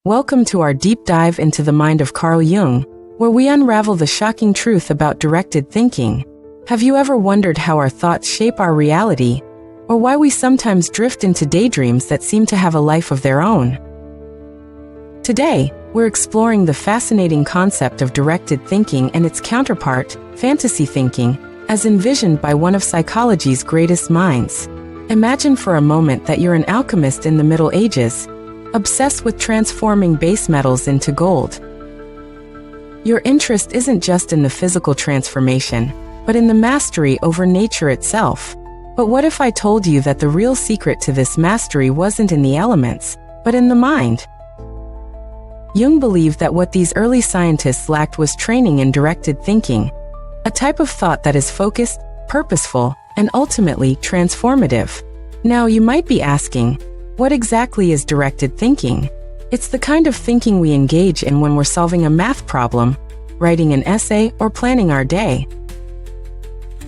Welcome to our deep dive into the mind of Carl Jung, where we unravel the shocking truth about directed thinking. Have you ever wondered how our thoughts shape our reality, or why we sometimes drift into daydreams that seem to have a life of their own? Today, we're exploring the fascinating concept of directed thinking and its counterpart, fantasy thinking, as envisioned by one of psychology's greatest minds. Imagine for a moment that you're an alchemist in the Middle Ages, obsessed with transforming base metals into gold. Your interest isn't just in the physical transformation, but in the mastery over nature itself. But what if I told you that the real secret to this mastery wasn't in the elements, but in the mind? Jung believed that what these early scientists lacked was training in directed thinking, a type of thought that is focused, purposeful, and ultimately transformative. Now you might be asking, what exactly is directed thinking? It's the kind of thinking we engage in when we're solving a math problem, writing an essay, or planning our day.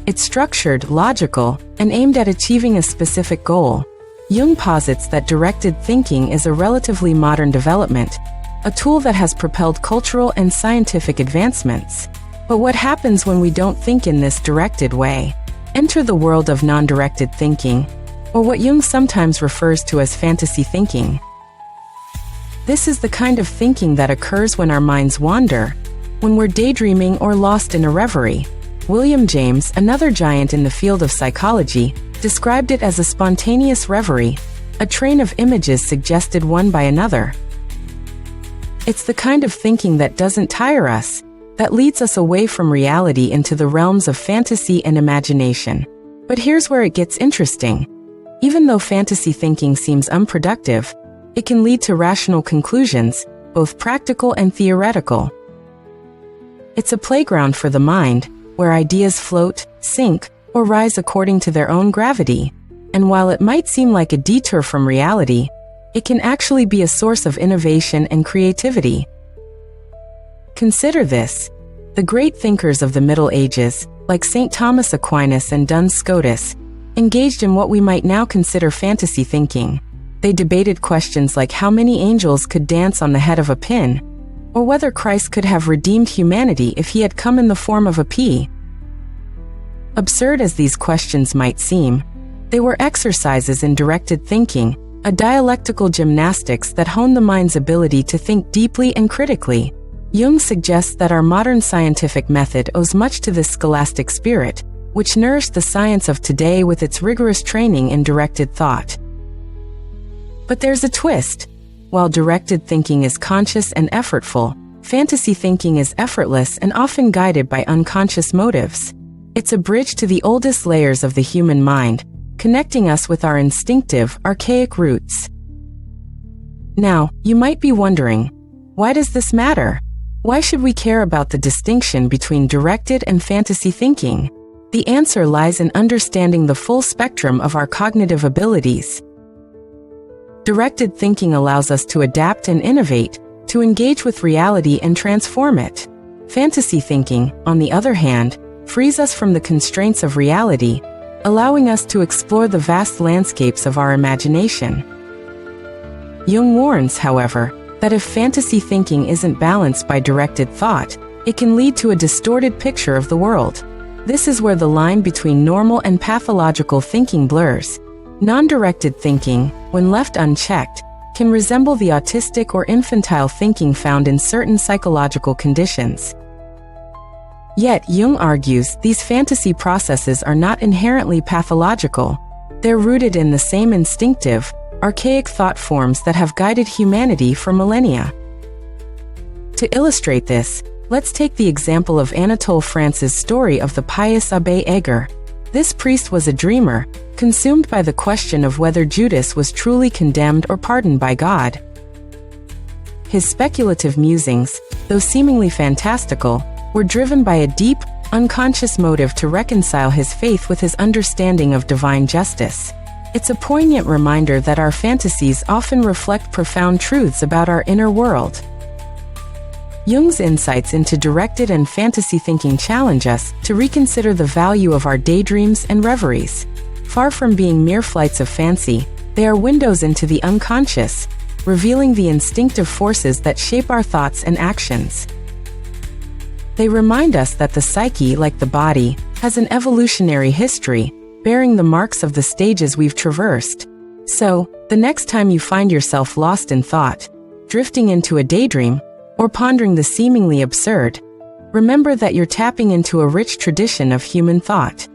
It's structured, logical, and aimed at achieving a specific goal. Jung posits that directed thinking is a relatively modern development, a tool that has propelled cultural and scientific advancements. But what happens when we don't think in this directed way? Enter the world of non-directed thinking, or what Jung sometimes refers to as fantasy thinking. This is the kind of thinking that occurs when our minds wander, when we're daydreaming or lost in a reverie. William James, another giant in the field of psychology, described it as a spontaneous reverie, a train of images suggested one by another. It's the kind of thinking that doesn't tire us, that leads us away from reality into the realms of fantasy and imagination. But here's where it gets interesting. Even though fantasy thinking seems unproductive, it can lead to rational conclusions, both practical and theoretical. It's a playground for the mind, where ideas float, sink, or rise according to their own gravity. And while it might seem like a detour from reality, it can actually be a source of innovation and creativity. Consider this. The great thinkers of the Middle Ages, like St. Thomas Aquinas and Duns Scotus, engaged in what we might now consider fantasy thinking. They debated questions like how many angels could dance on the head of a pin, or whether Christ could have redeemed humanity if he had come in the form of a pea. Absurd as these questions might seem, they were exercises in directed thinking, a dialectical gymnastics that honed the mind's ability to think deeply and critically. Jung suggests that our modern scientific method owes much to this scholastic spirit, which nourished the science of today with its rigorous training in directed thought. But there's a twist. While directed thinking is conscious and effortful, fantasy thinking is effortless and often guided by unconscious motives. It's a bridge to the oldest layers of the human mind, connecting us with our instinctive, archaic roots. Now, you might be wondering, why does this matter? Why should we care about the distinction between directed and fantasy thinking? The answer lies in understanding the full spectrum of our cognitive abilities. Directed thinking allows us to adapt and innovate, to engage with reality and transform it. Fantasy thinking, on the other hand, frees us from the constraints of reality, allowing us to explore the vast landscapes of our imagination. Jung warns, however, that if fantasy thinking isn't balanced by directed thought, it can lead to a distorted picture of the world. This is where the line between normal and pathological thinking blurs. Non-directed thinking, when left unchecked, can resemble the autistic or infantile thinking found in certain psychological conditions. Yet, Jung argues these fantasy processes are not inherently pathological. They're rooted in the same instinctive, archaic thought forms that have guided humanity for millennia. To illustrate this, let's take the example of Anatole France's story of the pious Abbé Ager. This priest was a dreamer, consumed by the question of whether Judas was truly condemned or pardoned by God. His speculative musings, though seemingly fantastical, were driven by a deep, unconscious motive to reconcile his faith with his understanding of divine justice. It's a poignant reminder that our fantasies often reflect profound truths about our inner world. Jung's insights into directed and fantasy thinking challenge us to reconsider the value of our daydreams and reveries. Far from being mere flights of fancy, they are windows into the unconscious, revealing the instinctive forces that shape our thoughts and actions. They remind us that the psyche, like the body, has an evolutionary history, bearing the marks of the stages we've traversed. So, the next time you find yourself lost in thought, drifting into a daydream, or pondering the seemingly absurd, remember that you're tapping into a rich tradition of human thought.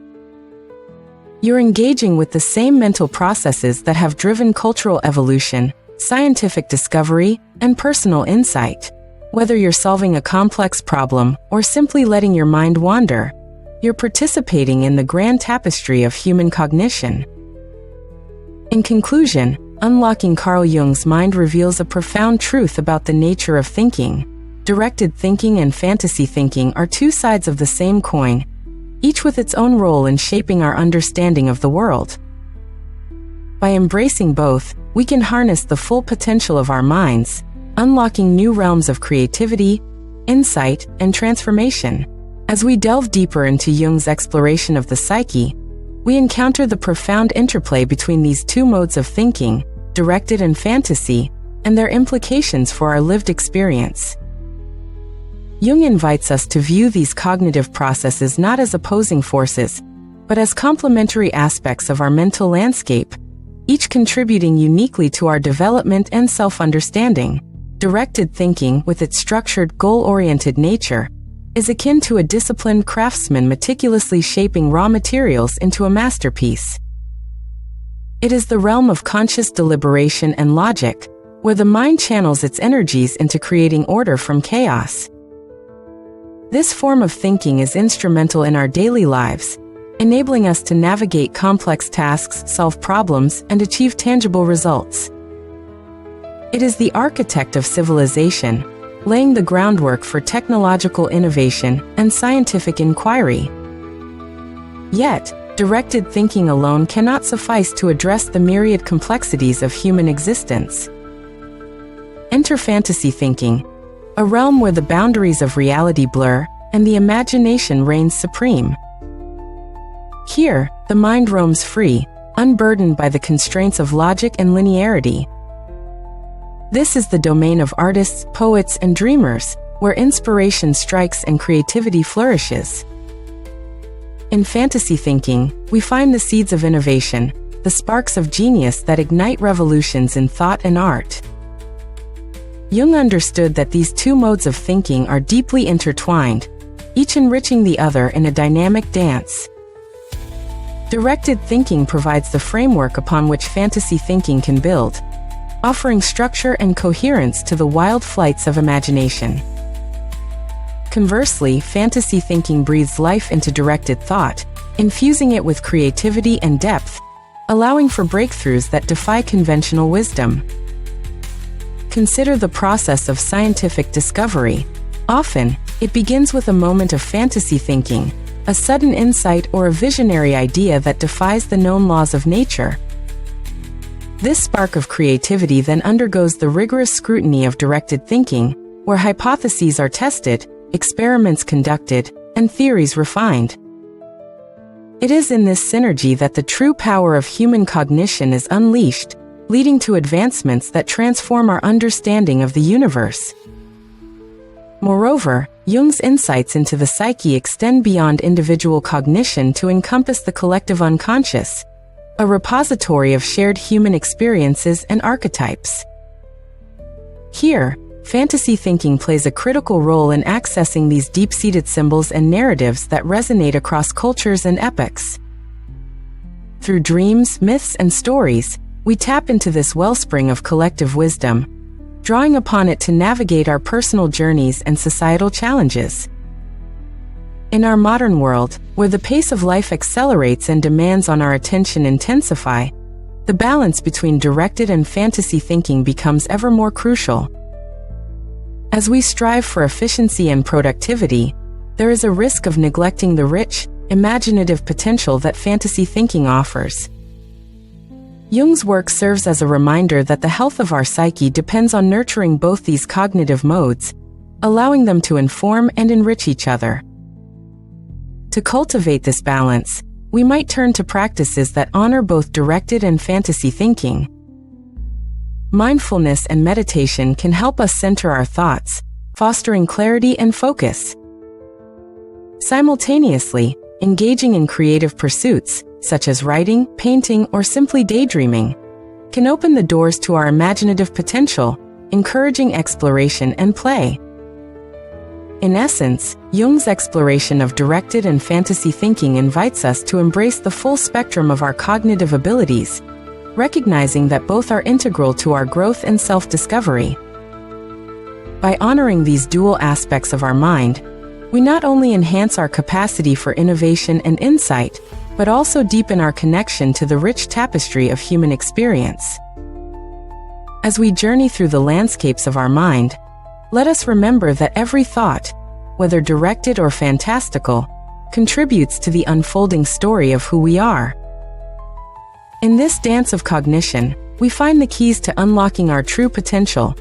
You're engaging with the same mental processes that have driven cultural evolution, scientific discovery, and personal insight. Whether you're solving a complex problem or simply letting your mind wander, you're participating in the grand tapestry of human cognition. In conclusion, unlocking Carl Jung's mind reveals a profound truth about the nature of thinking. Directed thinking and fantasy thinking are two sides of the same coin, each with its own role in shaping our understanding of the world. By embracing both, we can harness the full potential of our minds, unlocking new realms of creativity, insight, and transformation. As we delve deeper into Jung's exploration of the psyche, we encounter the profound interplay between these two modes of thinking, directed and fantasy, and their implications for our lived experience. Jung invites us to view these cognitive processes not as opposing forces, but as complementary aspects of our mental landscape, each contributing uniquely to our development and self-understanding. Directed thinking, with its structured, goal-oriented nature, is akin to a disciplined craftsman meticulously shaping raw materials into a masterpiece. It is the realm of conscious deliberation and logic, where the mind channels its energies into creating order from chaos. This form of thinking is instrumental in our daily lives, enabling us to navigate complex tasks, solve problems, and achieve tangible results. It is the architect of civilization, laying the groundwork for technological innovation and scientific inquiry. Yet, directed thinking alone cannot suffice to address the myriad complexities of human existence. Enter fantasy thinking, a realm where the boundaries of reality blur and the imagination reigns supreme. Here, the mind roams free, unburdened by the constraints of logic and linearity. This is the domain of artists, poets, and dreamers, where inspiration strikes and creativity flourishes. In fantasy thinking, we find the seeds of innovation, the sparks of genius that ignite revolutions in thought and art. Jung understood that these two modes of thinking are deeply intertwined, each enriching the other in a dynamic dance. Directed thinking provides the framework upon which fantasy thinking can build, offering structure and coherence to the wild flights of imagination. Conversely, fantasy thinking breathes life into directed thought, infusing it with creativity and depth, allowing for breakthroughs that defy conventional wisdom. Consider the process of scientific discovery. Often, it begins with a moment of fantasy thinking, a sudden insight or a visionary idea that defies the known laws of nature. This spark of creativity then undergoes the rigorous scrutiny of directed thinking, where hypotheses are tested, experiments conducted, and theories refined. It is in this synergy that the true power of human cognition is unleashed, leading to advancements that transform our understanding of the universe. Moreover, Jung's insights into the psyche extend beyond individual cognition to encompass the collective unconscious, a repository of shared human experiences and archetypes. Here, fantasy thinking plays a critical role in accessing these deep-seated symbols and narratives that resonate across cultures and epochs. Through dreams, myths, and stories, we tap into this wellspring of collective wisdom, drawing upon it to navigate our personal journeys and societal challenges. In our modern world, where the pace of life accelerates and demands on our attention intensify, the balance between directed and fantasy thinking becomes ever more crucial. As we strive for efficiency and productivity, there is a risk of neglecting the rich, imaginative potential that fantasy thinking offers. Jung's work serves as a reminder that the health of our psyche depends on nurturing both these cognitive modes, allowing them to inform and enrich each other. To cultivate this balance, we might turn to practices that honor both directed and fantasy thinking. mindfulness and meditation can help us center our thoughts, fostering clarity and focus. Simultaneously, engaging in creative pursuits, such as writing, painting, or simply daydreaming, can open the doors to our imaginative potential, encouraging exploration and play. In essence, Jung's exploration of directed and fantasy thinking invites us to embrace the full spectrum of our cognitive abilities, recognizing that both are integral to our growth and self-discovery. By honoring these dual aspects of our mind, we not only enhance our capacity for innovation and insight, but also deepen our connection to the rich tapestry of human experience. As we journey through the landscapes of our mind, let us remember that every thought, whether directed or fantastical, contributes to the unfolding story of who we are. In this dance of cognition, we find the keys to unlocking our true potential,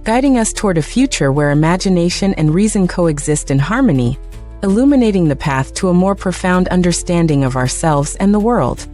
guiding us toward a future where imagination and reason coexist in harmony, illuminating the path to a more profound understanding of ourselves and the world.